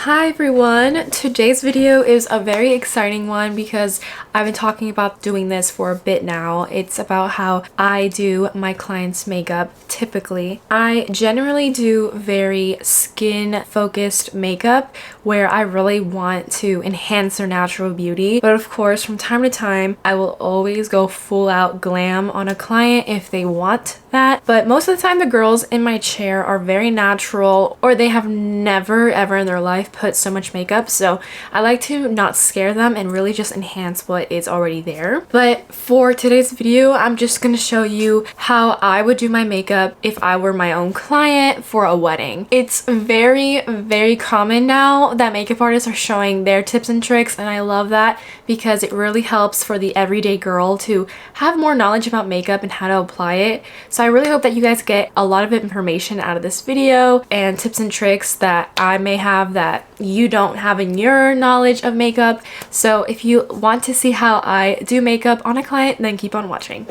Hi everyone! Today's video is a very exciting one because I've been talking about doing this for a bit now. It's about how I do my clients' makeup typically. I generally do very skin focused makeup where I really want to enhance their natural beauty. But of course, from time to time, I will always go full out glam on a client if they want that. But most of the time, the girls in my chair are very natural or they have never ever in their life put so much makeup, so I like to not scare them and really just enhance what is already there. But for today's video, I'm just gonna show you how I would do my makeup if I were my own client for a wedding. It's very common now that makeup artists are showing their tips and tricks, and I love that because it really helps for the everyday girl to have more knowledge about makeup and how to apply it. So I really hope that you guys get a lot of information out of this video and tips and tricks that I may have that you don't have in your knowledge of makeup. So if you want to see how I do makeup on a client, then keep on watching.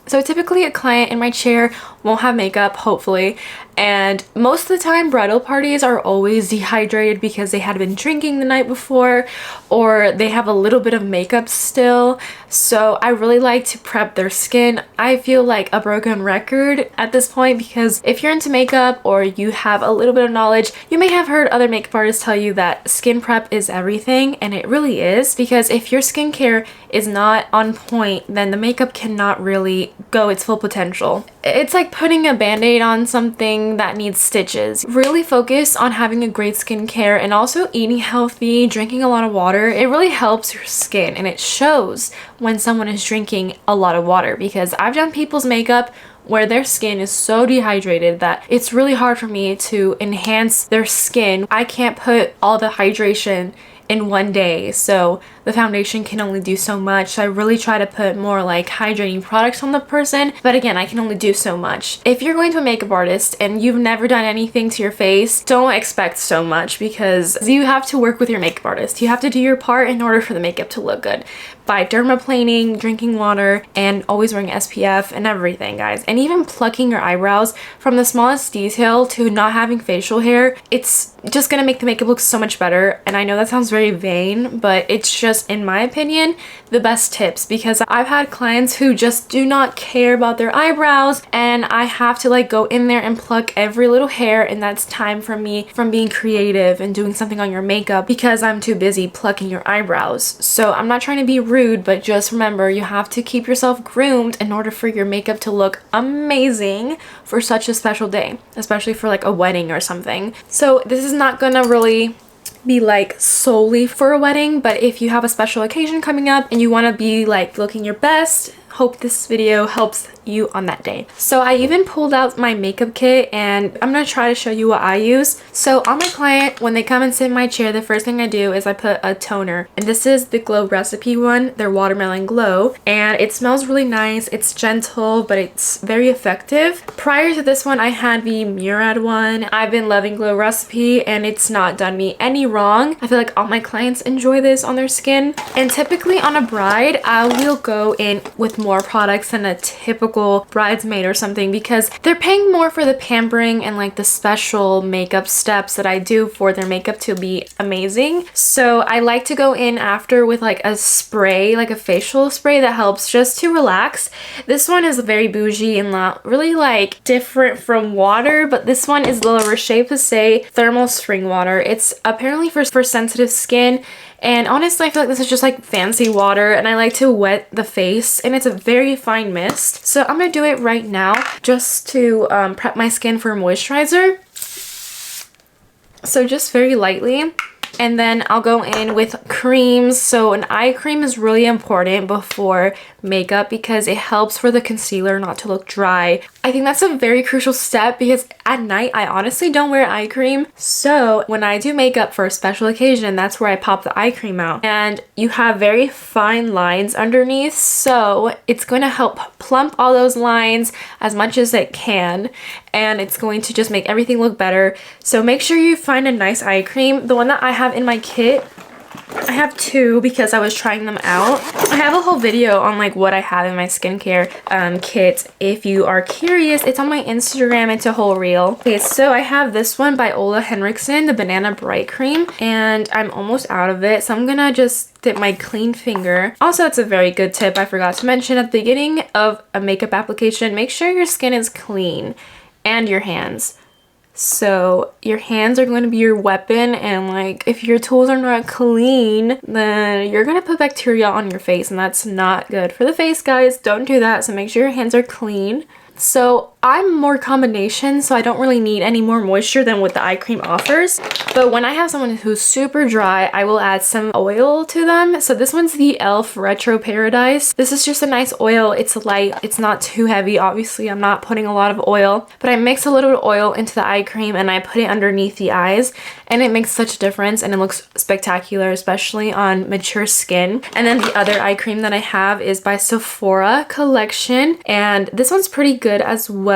So typically a client in my chair won't have makeup, hopefully, and most of the time bridal parties are always dehydrated because they had been drinking the night before or they have a little bit of makeup still. So I really like to prep their skin. I feel like a broken record at this point because if you're into makeup or you have a little bit of knowledge, you may have heard other makeup artists tell you that skin prep is everything, and it really is, because if your skincare is not on point, then the makeup cannot really go its full potential. It's like putting a band-aid on something that needs stitches. Really focus on having a great skincare and also eating healthy, drinking a lot of water. It really helps your skin, and it shows when someone is drinking a lot of water, because I've done people's makeup where their skin is so dehydrated that it's really hard for me to enhance their skin. I can't put all the hydration in one day, so the foundation can only do so much. So I really try to put more like hydrating products on the person, but again, I can only do so much. If you're going to a makeup artist and you've never done anything to your face, don't expect so much, because you have to work with your makeup artist. You have to do your part in order for the makeup to look good by dermaplaning, drinking water, and always wearing SPF and everything, guys. And even plucking your eyebrows from the smallest detail to not having facial hair, it's just gonna make the makeup look so much better. And I know that sounds very vain, but it's just, in my opinion, the best tips, because I've had clients who just do not care about their eyebrows, and I have to like go in there and pluck every little hair, and that's time for me from being creative and doing something on your makeup because I'm too busy plucking your eyebrows. So I'm not trying to be rude, but just remember, you have to keep yourself groomed in order for your makeup to look amazing for such a special day, especially for like a wedding or something. So this is not gonna really be like solely for a wedding, but if you have a special occasion coming up and you want to be like looking your best, hope this video helps you on that day. So I even pulled out my makeup kit, and I'm gonna try to show you what I use. So on my client, when they come and sit in my chair, the first thing I do is I put a toner, and this is the Glow Recipe one, their Watermelon Glow, and it smells really nice. It's gentle, but it's very effective. Prior to this one, I had the Murad one. I've been loving Glow Recipe, and it's not done me any wrong. I feel like all my clients enjoy this on their skin, and typically on a bride, I will go in with more products than a typical bridesmaid or something, because they're paying more for the pampering and like the special makeup steps that I do for their makeup to be amazing. So I like to go in after with like a spray, like a facial spray that helps just to relax. This one is very bougie and not really like different from water, but this one is the La Roche-Posay Thermal Spring Water. It's apparently for sensitive skin. And honestly, I feel like this is just like fancy water, and I like to wet the face, and it's a very fine mist. So I'm gonna do it right now just to prep my skin for moisturizer. So just very lightly. And then I'll go in with creams. So an eye cream is really important before makeup because it helps for the concealer not to look dry. I think that's a very crucial step because at night I honestly don't wear eye cream. So when I do makeup for a special occasion, that's where I pop the eye cream out. And you have very fine lines underneath, so it's going to help plump all those lines as much as it can, and it's going to just make everything look better. So make sure you find a nice eye cream. The one that I have in my kit I have two because I was trying them out. I have a whole video on like what I have in my skincare kit. If you are curious, it's on my Instagram. It's a whole reel. Okay, so I have this one by Ole Henriksen, the Banana Bright Cream, and I'm almost out of it. So I'm gonna just dip my clean finger. Also, that's a very good tip I forgot to mention at the beginning of a makeup application. Make sure your skin is clean and your hands. So your hands are going to be your weapon, and like if your tools are not clean, then you're gonna put bacteria on your face, and that's not good for the face, guys. Don't do that. So make sure your hands are clean. So I'm more combination, so I don't really need any more moisture than what the eye cream offers. But when I have someone who's super dry, I will add some oil to them. So this one's the e.l.f. Retro Paradise. This is just a nice oil. It's light. It's not too heavy. Obviously, I'm not putting a lot of oil, but I mix a little bit of oil into the eye cream and I put it underneath the eyes, and it makes such a difference and it looks spectacular, especially on mature skin. And then the other eye cream that I have is by Sephora Collection, and this one's pretty good as well.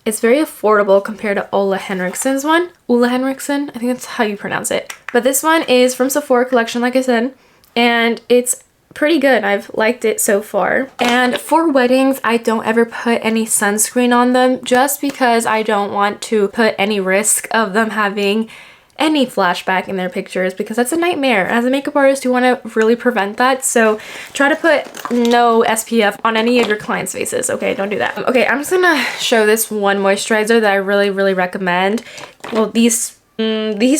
It's very affordable compared to Ole Henriksen's one. Ole Henriksen, I think that's how you pronounce it. But this one is from Sephora Collection, like I said, and it's pretty good. I've liked it so far. And for weddings, I don't ever put any sunscreen on them just because I don't want to put any risk of them having any flashback in their pictures, because that's a nightmare. As a makeup artist, you want to really prevent that. So try to put no SPF on any of your clients' faces. Okay, don't do that. Okay, I'm just gonna show this one moisturizer that I really recommend. Well, these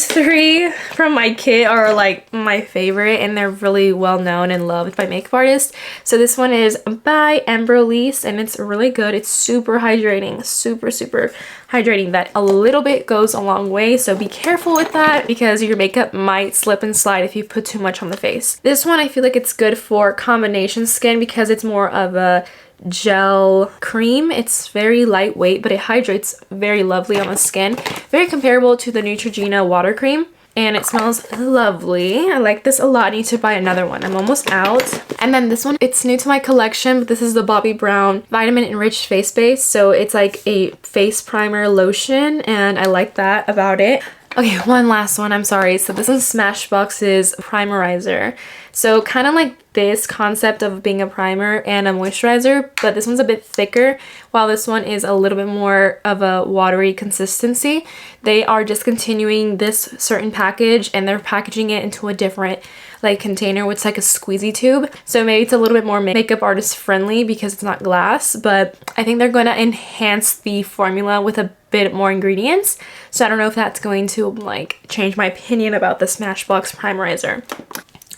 three from my kit are like my favorite, and they're really well known and loved by makeup artists. So this one is by Embryolisse, and it's really good. It's super hydrating, super hydrating. That a little bit goes a long way, so be careful with that because your makeup might slip and slide if you put too much on the face. This one, I feel like it's good for combination skin because it's more of a gel cream. It's very lightweight, but it hydrates very lovely on the skin. Very comparable to the Neutrogena water cream, and it smells lovely. I like this a lot. I need to buy another one. I'm almost out. And then this one, it's new to my collection, but this is the Bobbi Brown Vitamin Enriched Face Base. So it's like a face primer lotion, and I like that about it. Okay, one last one, I'm sorry. So this is Smashbox's Primerizer. So kind of like this concept of being a primer and a moisturizer, but this one's a bit thicker, while this one is a little bit more of a watery consistency. They are discontinuing this certain package, and they're packaging it into a different like container with like a squeezy tube. So maybe it's a little bit more makeup artist friendly because it's not glass, but I think they're going to enhance the formula with a bit more ingredients. So I don't know if that's going to like change my opinion about the Smashbox Primerizer.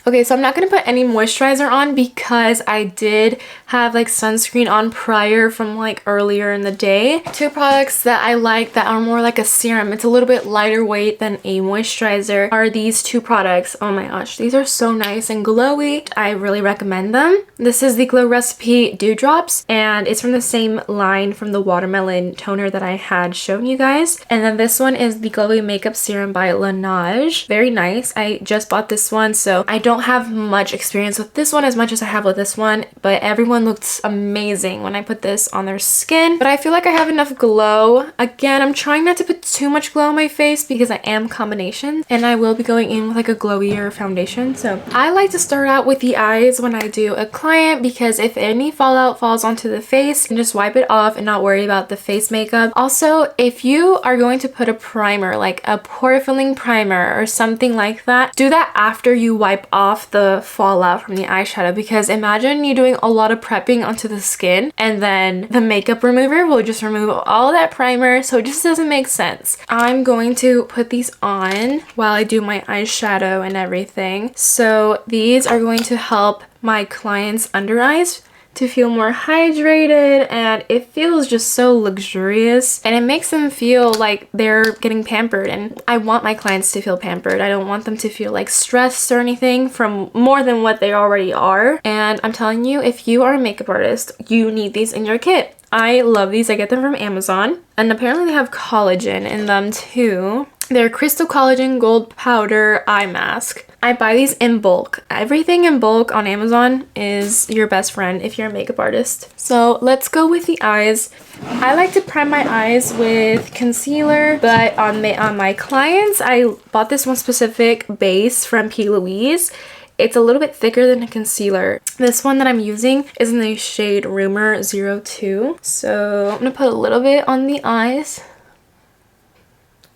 Okay, so I'm not going to put any moisturizer on because I did have like sunscreen on prior from like earlier in the day. Two products that I like that are more like a serum, it's a little bit lighter weight than a moisturizer, are these two products. Oh my gosh, these are so nice and glowy. I really recommend them. This is the Glow Recipe Dewdrops, and it's from the same line from the watermelon toner that I had shown you guys. And then this one is the Glowy Makeup Serum by Laneige. Very nice. I just bought this one, so I don't have much experience with this one as much as I have with this one, but everyone looked amazing when I put this on their skin. But I feel like I have enough glow. Again, I'm trying not to put too much glow on my face because I am combination, and I will be going in with like a glowier foundation. So I like to start out with the eyes when I do a client, because if any fallout falls onto the face, you can just wipe it off and not worry about the face makeup. Also, if you are going to put a primer, like a pore filling primer or something like that, do that after you wipe off the fallout from the eyeshadow, because imagine you doing a lot of prepping onto the skin and then the makeup remover will just remove all that primer, so it just doesn't make sense. I'm going to put these on while I do my eyeshadow and everything. So these are going to help my clients' under eyes to feel more hydrated, and it feels just so luxurious, and it makes them feel like they're getting pampered. And I want my clients to feel pampered. I don't want them to feel like stressed or anything from more than what they already are. And I'm telling you, if you are a makeup artist, you need these in your kit. I love these. I get them from Amazon, and apparently they have collagen in them too. Their Crystal Collagen Gold Powder Eye Mask. I buy these in bulk. Everything in bulk on Amazon is your best friend if you're a makeup artist. So let's go with the eyes. I like to prime my eyes with concealer, but on my clients, I bought this one specific base from P. Louise. It's a little bit thicker than a concealer. This one that I'm using is in the shade Rumor 02. So I'm gonna put a little bit on the eyes.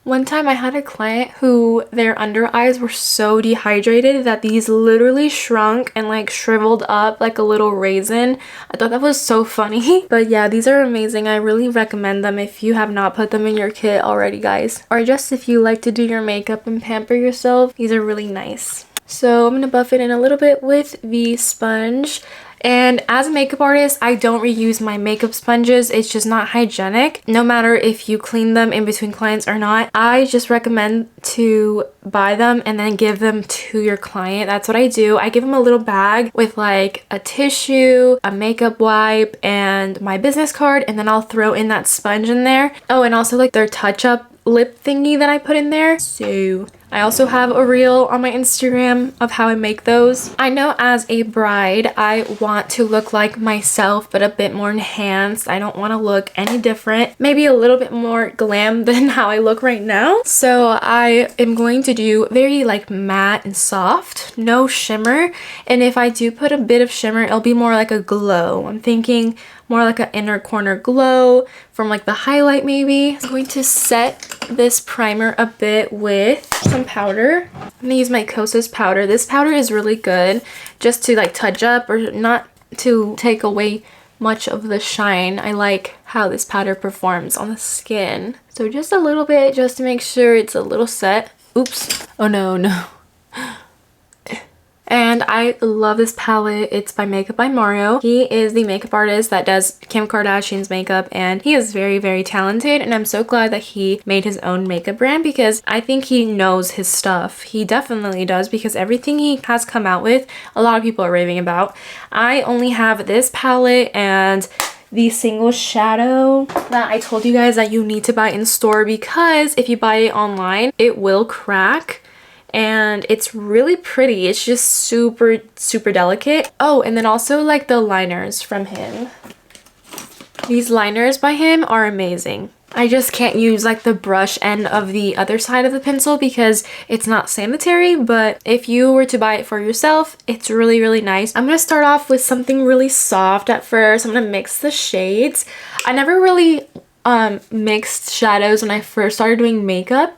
One time I had a client who their under eyes were so dehydrated that these literally shrunk and like shriveled up like a little raisin. I thought that was so funny. But yeah, these are amazing. I really recommend them if you have not put them in your kit already, guys. Or just if you like to do your makeup and pamper yourself, these are really nice. So I'm going to buff it in a little bit with the sponge. And as a makeup artist, I don't reuse my makeup sponges. It's just not hygienic. No matter if you clean them in between clients or not, I just recommend to buy them and then give them to your client. That's what I do. I give them a little bag with like a tissue, a makeup wipe, and my business card, and then I'll throw in that sponge in there. Oh, and also like their touch-up lip thingy that I put in there. So I also have a reel on my Instagram of how I make those. I know as a bride, I want to look like myself, but a bit more enhanced. I don't want to look any different. Maybe a little bit more glam than how I look right now. So I am going to do very like matte and soft, no shimmer. And if I do put a bit of shimmer, it'll be more like a glow. I'm thinking more like an inner corner glow from like the highlight maybe. I'm going to set this primer a bit with some powder. I'm gonna use my Kosas powder. This powder is really good just to like touch up or not to take away much of the shine. I like how this powder performs on the skin. So just a little bit just to make sure it's a little set. Oops. Oh no. And I love this palette. It's by Makeup by Mario. He is the makeup artist that does Kim Kardashian's makeup, and he is very, very talented. And I'm so glad that he made his own makeup brand because I think he knows his stuff. He definitely does, because everything he has come out with, a lot of people are raving about. I only have this palette and the single shadow that I told you guys that you need to buy in store, because if you buy it online, it will crack. And it's really pretty. It's just super, super delicate. Oh, and then also like the liners from him. These liners by him are amazing. I just can't use like the brush end of the other side of the pencil because it's not sanitary, but if you were to buy it for yourself, it's really, really nice. I'm gonna start off with something really soft at first. I'm gonna mix the shades. I never really mixed shadows when I first started doing makeup,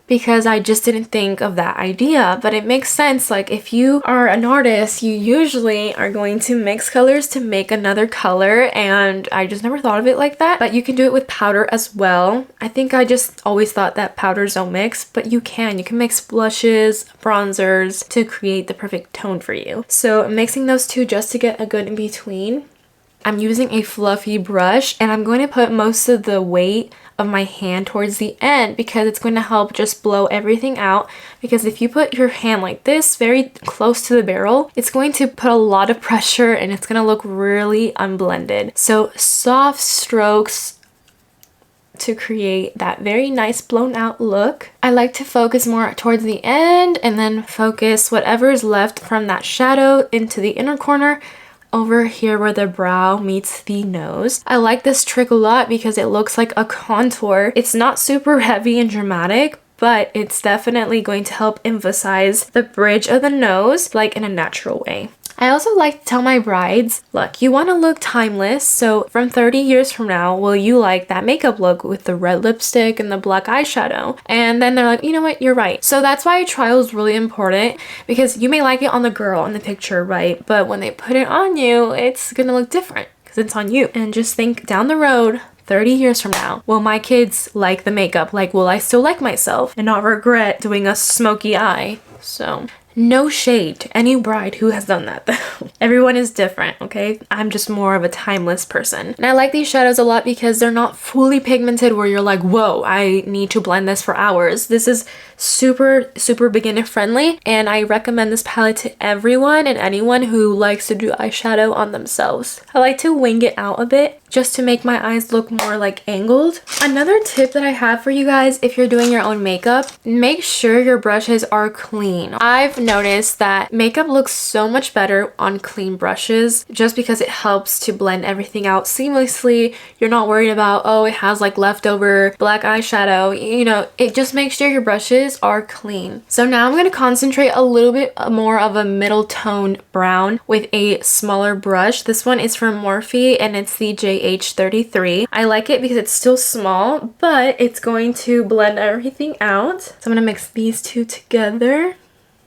because I just didn't think of that idea. But it makes sense. Like if you are an artist, you usually are going to mix colors to make another color, and I just never thought of it like that. But you can do it with powder as well. I think I just always thought that powders don't mix, but you can mix blushes, bronzers to create the perfect tone for you. So I'm mixing those two just to get a good in between. I'm using a fluffy brush, and I'm going to put most of the weight of my hand towards the end because it's going to help just blow everything out. Because if you put your hand like this very close to the barrel, it's going to put a lot of pressure and it's going to look really unblended. So soft strokes to create that very nice blown out look. I like to focus more towards the end and then focus whatever is left from that shadow into the inner corner over here where the brow meets the nose. I like this trick a lot because it looks like a contour. It's not super heavy and dramatic, but it's definitely going to help emphasize the bridge of the nose like in a natural way. I also like to tell my brides, look, you want to look timeless, so from 30 years from now, will you like that makeup look with the red lipstick and the black eyeshadow? And then they're like, you know what, you're right. So that's why a trial is really important, because you may like it on the girl in the picture, right? But when they put it on you, it's gonna look different because it's on you. And just think down the road, 30 years from now, will my kids like the makeup? Like, will I still like myself and not regret doing a smoky eye? So No shade to any bride who has done that though. Everyone is different, okay? I'm just more of a timeless person. And I like these shadows a lot because they're not fully pigmented where you're like, whoa, I need to blend this for hours. This is super beginner friendly, and I recommend this palette to everyone and anyone who likes to do eyeshadow on themselves. I like to wing it out a bit just to make my eyes look more like angled. Another tip that I have for you guys, if you're doing your own makeup, make sure your brushes are clean. I've noticed that makeup looks so much better on clean brushes just because it helps to blend everything out seamlessly. You're not worried about, oh, it has like leftover black eyeshadow. You know, it just makes sure your brushes are clean. So now I'm going to concentrate a little bit more of a middle tone brown with a smaller brush. This one is from Morphe and it's the JH33. I like it because it's still small, but it's going to blend everything out. So I'm going to mix these two together.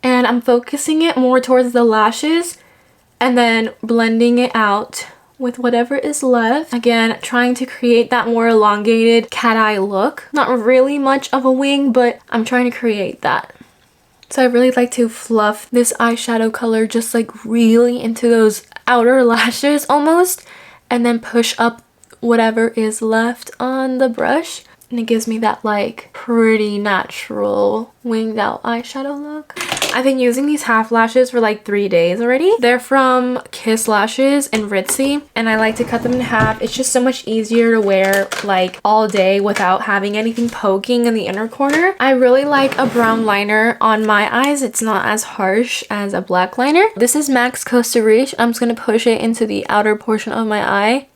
And I'm focusing it more towards the lashes and then blending it out with whatever is left. Again, trying to create that more elongated cat eye look. Not really much of a wing, but I'm trying to create that. So I really like to fluff this eyeshadow color just like really into those outer lashes almost, and then push up whatever is left on the brush. And it gives me that like pretty natural winged out eyeshadow look. I've been using these half lashes for like 3 days already. They're from Kiss Lashes and Ritzy, and I like to cut them in half. It's just so much easier to wear like all day without having anything poking in the inner corner. I really like a brown liner on my eyes. It's not as harsh as a black liner. This is MAC's Costa Riche. I'm just going to push it into the outer portion of my eye.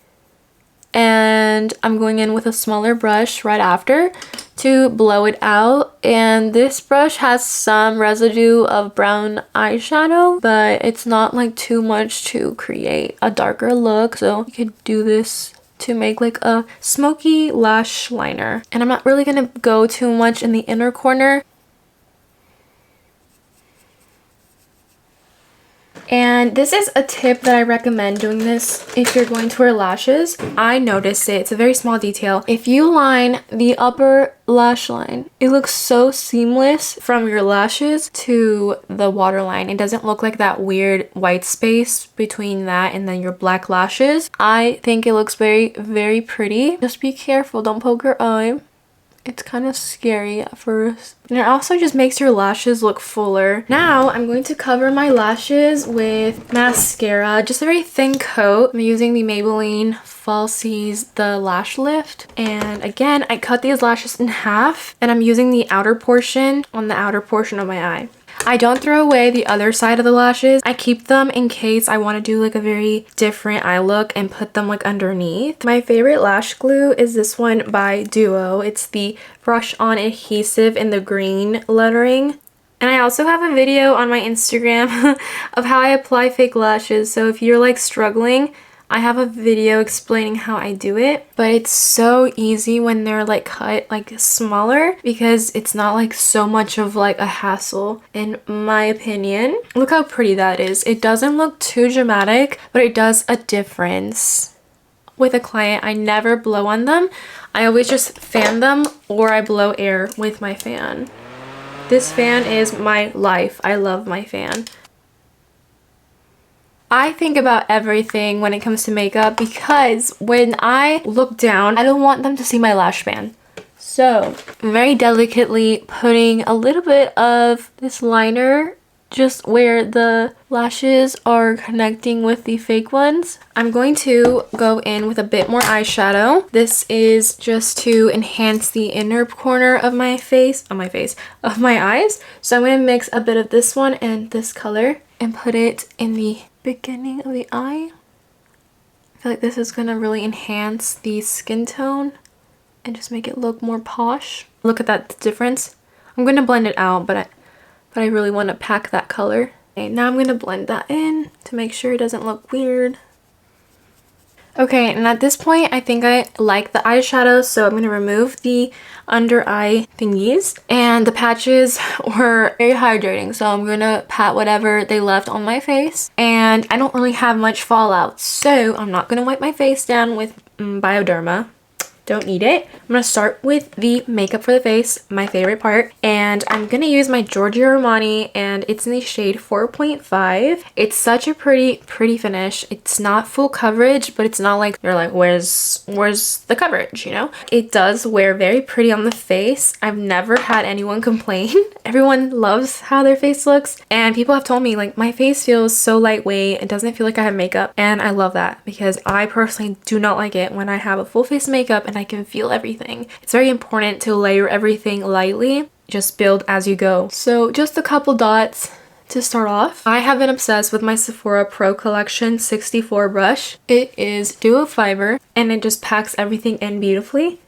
And I'm going in with a smaller brush right after to blow it out. And this brush has some residue of brown eyeshadow, but it's not like too much to create a darker look. So you could do this to make like a smoky lash liner. And I'm not really gonna go too much in the inner corner. And this is a tip that I recommend doing this if you're going to wear lashes. I noticed it. It's a very small detail. If you line the upper lash line, it looks so seamless from your lashes to the waterline. It doesn't look like that weird white space between that and then your black lashes. I think it looks very pretty. Just be careful. Don't poke your eye. It's kind of scary at first. And it also just makes your lashes look fuller. Now I'm going to cover my lashes with mascara, just a very thin coat. I'm using the Maybelline Falsies The Lash Lift. And again, I cut these lashes in half and I'm using the outer portion on the outer portion of my eye. I don't throw away the other side of the lashes. I keep them in case I want to do like a very different eye look and put them like underneath. My favorite lash glue is this one by Duo. It's the brush on adhesive in the green lettering. And I also have a video on my Instagram of how I apply fake lashes. So if you're like struggling, I have a video explaining how I do it, but it's so easy when they're like cut like smaller because it's not like so much of like a hassle in my opinion. Look how pretty that is. It doesn't look too dramatic, but it does a difference. With a client, I never blow on them. I always just fan them or I blow air with my fan. This fan is my life. I love my fan. I think about everything when it comes to makeup because when I look down, I don't want them to see my lash band. So I'm very delicately putting a little bit of this liner just where the lashes are connecting with the fake ones. I'm going to go in with a bit more eyeshadow. This is just to enhance the inner corner of my face, of my eyes. So I'm going to mix a bit of this one and this color and put it in the beginning of the eye. I feel like this is going to really enhance the skin tone and just make it look more posh. Look at that difference. I'm going to blend it out, but I really want to pack that color. Okay, now I'm going to blend that in to make sure it doesn't look weird. Okay, and at this point, I think I like the eyeshadow, so I'm going to remove the under eye thingies. And the patches were very hydrating, so I'm going to pat whatever they left on my face. And I don't really have much fallout, so I'm not going to wipe my face down with Bioderma. don't need it. I'm gonna start with the makeup for the face, my favorite part, and I'm gonna use my Giorgio Armani, and it's in the shade 4.5. It's such a pretty finish. It's not full coverage, but it's not like you're like, where's the coverage, you know? It does wear very pretty on the face. I've never had anyone complain. Everyone loves how their face looks, and people have told me like my face feels so lightweight. It doesn't feel like I have makeup, and I love that because I personally do not like it when I have a full face of makeup and I can feel everything. It's very important to layer everything lightly. Just build as you go. So just a couple dots to start off. I have been obsessed with my Sephora Pro Collection 64 brush. It is duo fiber and it just packs everything in beautifully.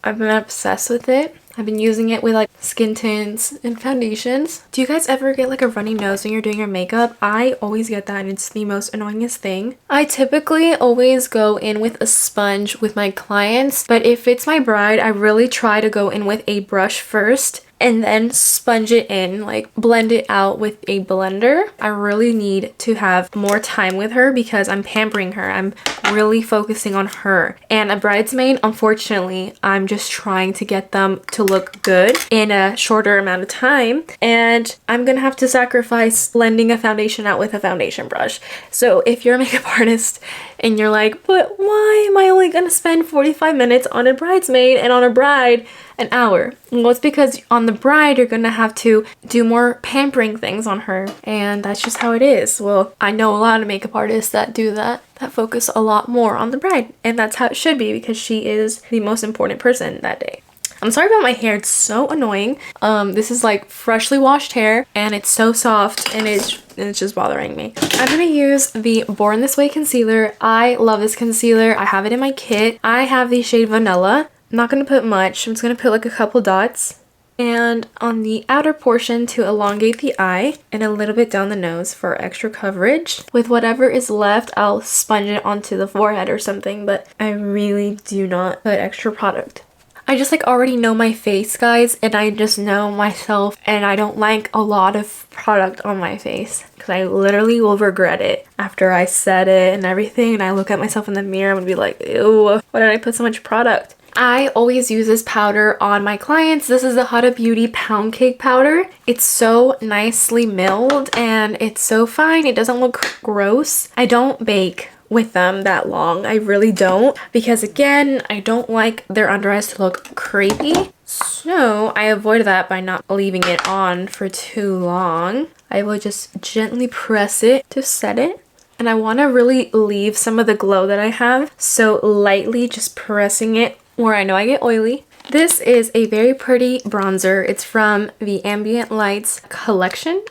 I've been obsessed with it. I've been using it with like skin tints and foundations. Do you guys ever get like a runny nose when you're doing your makeup? I always get that and it's the most annoyingest thing. I typically always go in with a sponge with my clients, but if it's my bride, I really try to go in with a brush first and then sponge it in, like blend it out with a blender. I really need to have more time with her because I'm pampering her. I'm really focusing on her. And a bridesmaid, unfortunately, I'm just trying to get them to look good in a shorter amount of time. And I'm gonna have to sacrifice blending a foundation out with a foundation brush. So if you're a makeup artist and you're like, but why am I only gonna spend 45 minutes on a bridesmaid and on a bride an hour? Well, it's because on the bride you're gonna have to do more pampering things on her, and that's just how it is. Well, I know a lot of makeup artists that do that focus a lot more on the bride, and that's how it should be because she is the most important person that day. I'm sorry about my hair, it's so annoying. This is like freshly washed hair and it's so soft and it's just bothering me. I'm gonna use the Born This Way concealer. I love this concealer. I have it in my kit. I have the shade Vanilla. I'm not gonna put much. I'm just gonna put like a couple dots. And on the outer portion to elongate the eye and a little bit down the nose for extra coverage. With whatever is left, I'll sponge it onto the forehead or something, but I really do not put extra product. I just like already know my face, guys, and I just know myself, and I don't like a lot of product on my face because I literally will regret it after I set it and everything, and I look at myself in the mirror and would be like, ew, why did I put so much product? I always use this powder on my clients. This is the Huda Beauty Pound Cake powder. It's so nicely milled and it's so fine. It doesn't look gross. I don't bake with them that long. I really don't, because again, I don't like their under eyes to look crepey. So I avoid that by not leaving it on for too long. I will just gently press it to set it. And I want to really leave some of the glow that I have. So lightly just pressing it where I know I get oily. This is a very pretty bronzer. It's from the Ambient Lights collection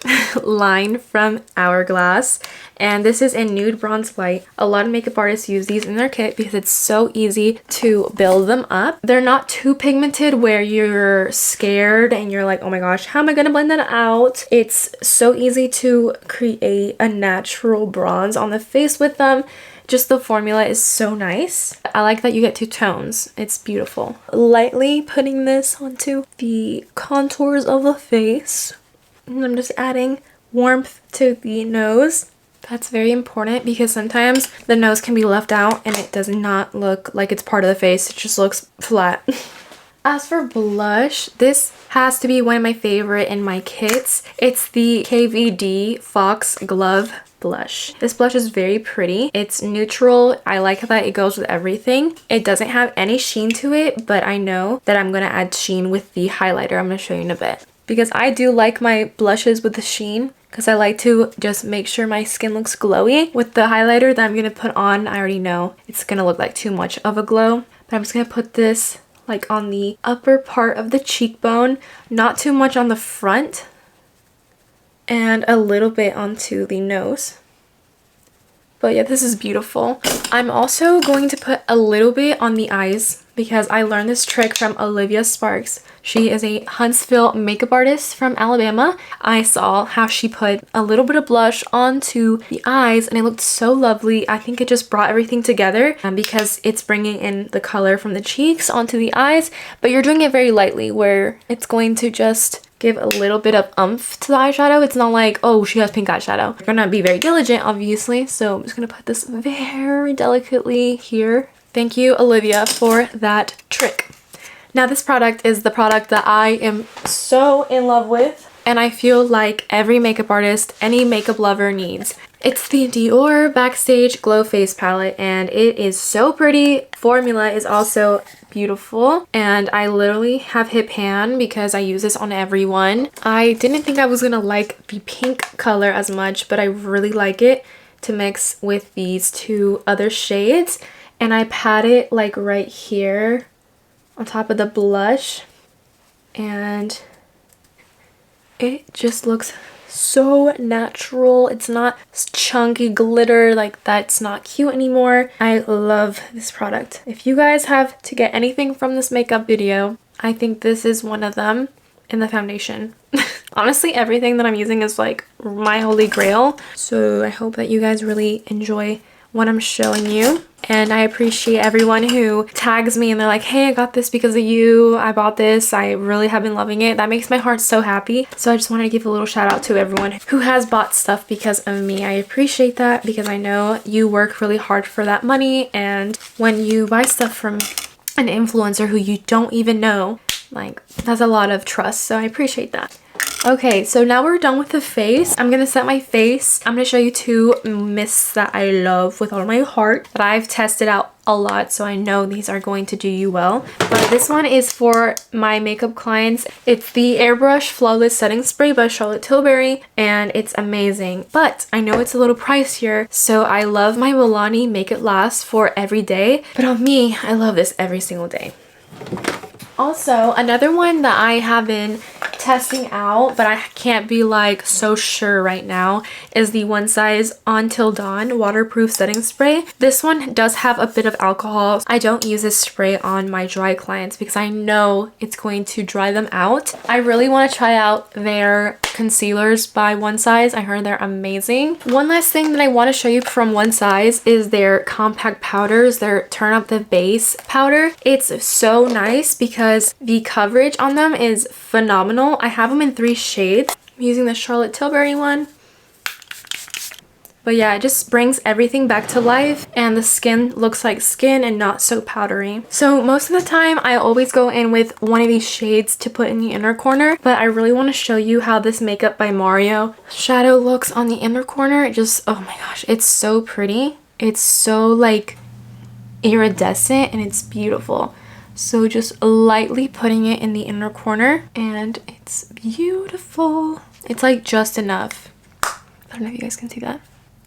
line from Hourglass. And this is in Nude Bronze Light. A lot of makeup artists use these in their kit because it's so easy to build them up. They're not too pigmented where you're scared and you're like, oh my gosh, how am I gonna blend that out? It's so easy to create a natural bronze on the face with them. Just the formula is so nice. I like that you get two tones. It's beautiful. Lightly putting this onto the contours of the face. And I'm just adding warmth to the nose. That's very important because sometimes the nose can be left out and it does not look like it's part of the face. It just looks flat. As for blush, this has to be one of my favorite in my kits. It's the KVD Foxglove blush. This blush is very pretty. It's neutral. I like that it goes with everything. It doesn't have any sheen to it, but I know that I'm going to add sheen with the highlighter. I'm going to show you in a bit. Because I do like my blushes with the sheen, because I like to just make sure my skin looks glowy. With the highlighter that I'm going to put on, I already know it's going to look like too much of a glow. But I'm just going to put this like on the upper part of the cheekbone, not too much on the front, and a little bit onto the nose. But yeah, this is beautiful. I'm also going to put a little bit on the eyes because I learned this trick from Olivia Sparks. She is a Huntsville makeup artist from Alabama. I saw how she put a little bit of blush onto the eyes and it looked so lovely. I think it just brought everything together because it's bringing in the color from the cheeks onto the eyes, but you're doing it very lightly where it's going to just give a little bit of oomph to the eyeshadow. It's not like, oh, she has pink eyeshadow. You're gonna be very diligent, obviously, so I'm just gonna put this very delicately here. Thank you, Olivia, for that trick. Now this product is the product that I am so in love with, and I feel like every makeup artist, any makeup lover needs. It's the Dior Backstage Glow Face Palette, and it is so pretty. Formula is also beautiful, and I literally have hit pan because I use this on everyone. I didn't think I was gonna like the pink color as much, but I really like it to mix with these two other shades. And I pat it like right here on top of the blush, and it just looks so natural. It's not chunky glitter like that's not cute anymore. I love this product. If you guys have to get anything from this makeup video, I think this is one of them. In the foundation. Honestly, everything that I'm using is like my holy grail. So I hope that you guys really enjoy what I'm showing you. And I appreciate everyone who tags me and they're like, hey, I got this because of you. I bought this. I really have been loving it. That makes my heart so happy. So I just wanted to give a little shout out to everyone who has bought stuff because of me. I appreciate that because I know you work really hard for that money. And when you buy stuff from an influencer who you don't even know, like, that's a lot of trust. So I appreciate that. Okay, so now we're done with the face. I'm gonna set my face. I'm gonna show you two mists that I love with all my heart that I've tested out a lot, so I know these are going to do you well. But this one is for my makeup clients. It's the Airbrush Flawless Setting Spray by Charlotte Tilbury, and it's amazing. But I know it's a little pricier, so I love my Milani Make It Last for every day. But on me, I love this every single day. Also, another one that I have been testing out, but I can't be like so sure right now, is the One Size Until Dawn Waterproof Setting Spray. This one does have a bit of alcohol. I don't use this spray on my dry clients because I know it's going to dry them out. I really want to try out their concealers by One Size. I heard they're amazing. One last thing that I want to show you from One Size is their compact powders, their Turn Up the Base powder. It's so nice because the coverage on them is phenomenal. I have them in 3 shades. I'm using the Charlotte Tilbury one. But yeah, it just brings everything back to life and the skin looks like skin and not so powdery. So most of the time I always go in with one of these shades to put in the inner corner, but I really want to show you how this Makeup by Mario shadow looks on the inner corner. It just, oh my gosh, it's so pretty. It's so like iridescent and it's beautiful. So just lightly putting it in the inner corner and it's beautiful. It's like just enough. I don't know if you guys can see that.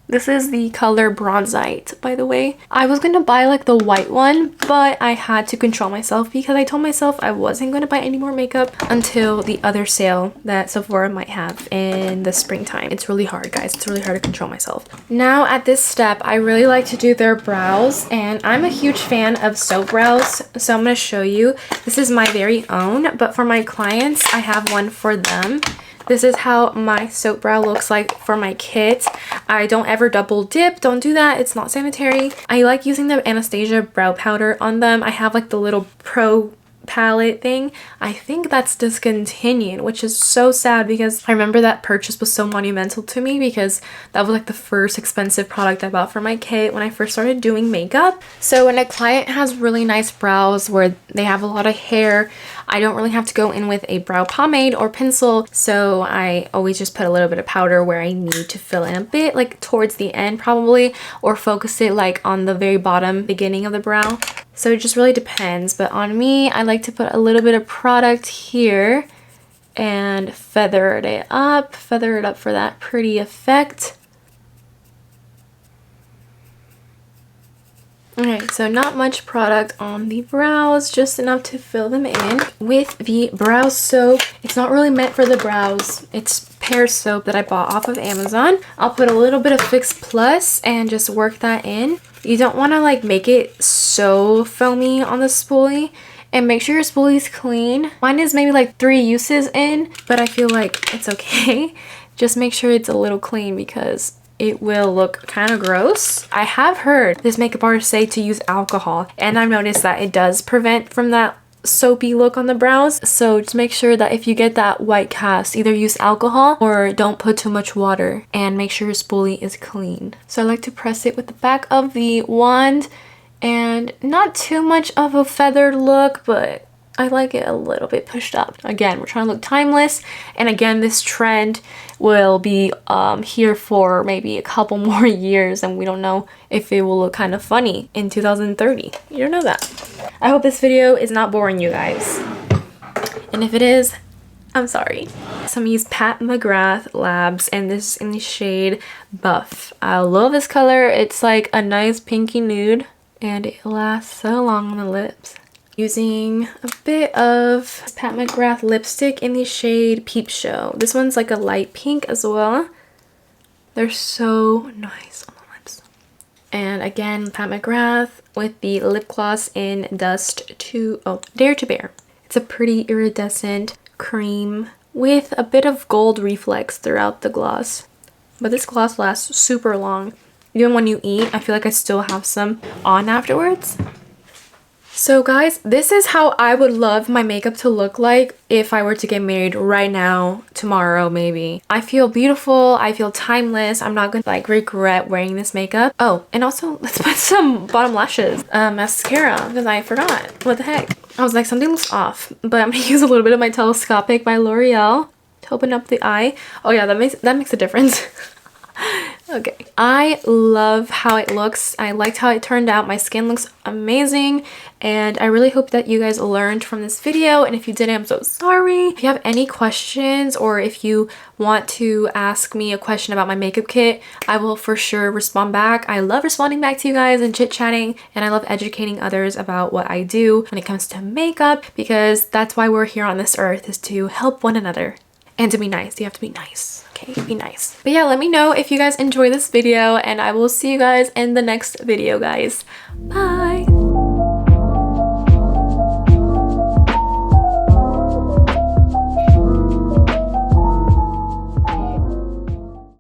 This is the color Bronzite, by the way. I was gonna buy like the white one, but I had to control myself because I told myself I wasn't gonna buy any more makeup until the other sale that Sephora might have in the springtime. It's really hard, guys. It's really hard to control myself. Now at this step, I really like to do their brows, and I'm a huge fan of soap brows, so I'm gonna show you. This is my very own, but for my clients, I have one for them. This is how my soap brow looks like for my kit. I don't ever double dip. Don't do that. It's not sanitary. I like using the Anastasia brow powder on them. I have like the little pro palette thing. I think that's discontinued, which is so sad because I remember that purchase was so monumental to me because that was like the first expensive product I bought for my kit when I first started doing makeup. So when a client has really nice brows where they have a lot of hair, I don't really have to go in with a brow pomade or pencil, so I always just put a little bit of powder where I need to fill in a bit, like towards the end probably, or focus it like on the very bottom beginning of the brow. So it just really depends, but on me, I like to put a little bit of product here and feather it up for that pretty effect. Alright, so not much product on the brows, just enough to fill them in. With the brow soap, it's not really meant for the brows. It's pear soap that I bought off of Amazon. I'll put a little bit of Fix Plus and just work that in. You don't want to like make it so foamy on the spoolie. And make sure your spoolie's clean. Mine is maybe like 3 uses in, but I feel like it's okay. Just make sure it's a little clean because it will look kind of gross. I have heard this makeup artist say to use alcohol, and I've noticed that it does prevent from that soapy look on the brows. So just make sure that if you get that white cast, either use alcohol or don't put too much water, and make sure your spoolie is clean. So I like to press it with the back of the wand and not too much of a feathered look, but I like it a little bit pushed up. Again, we're trying to look timeless, and again, this trend will be here for maybe a couple more years, and we don't know if it will look kind of funny in 2030. You don't know that. I hope this video is not boring you guys, and if it is, I'm sorry. So I'm gonna use Pat McGrath Labs, and this is in the shade Buff. I love this color. It's like a nice pinky nude, and it lasts so long on the lips. Using a bit of Pat McGrath lipstick in the shade Peep Show. This one's like a light pink as well. They're so nice on the lips. And again, Pat McGrath with the lip gloss in Dare to Bear. It's a pretty iridescent cream with a bit of gold reflex throughout the gloss. But this gloss lasts super long. Even when you eat, I feel like I still have some on afterwards. So guys, this is how I would love my makeup to look like if I were to get married right now, tomorrow maybe. I feel beautiful, I feel timeless, I'm not gonna like regret wearing this makeup. Oh, and also let's put some bottom lashes, mascara, because I forgot. What the heck? I was like, something looks off, but I'm gonna use a little bit of my Telescopic by L'Oreal to open up the eye. Oh yeah, that makes a difference. Okay, I love how it looks. I liked how it turned out. My skin looks amazing, and I really hope that you guys learned from this video, and if you didn't, I'm so sorry. If you have any questions, or if you want to ask me a question about my makeup kit, I will for sure respond back. I love responding back to you guys and chit-chatting, and I love educating others about what I do when it comes to makeup, because that's why we're here on this earth, is to help one another. And to be nice. You have to be nice. Okay, be nice. But yeah, let me know if you guys enjoy this video, and I will see you guys in the next video, guys. Bye!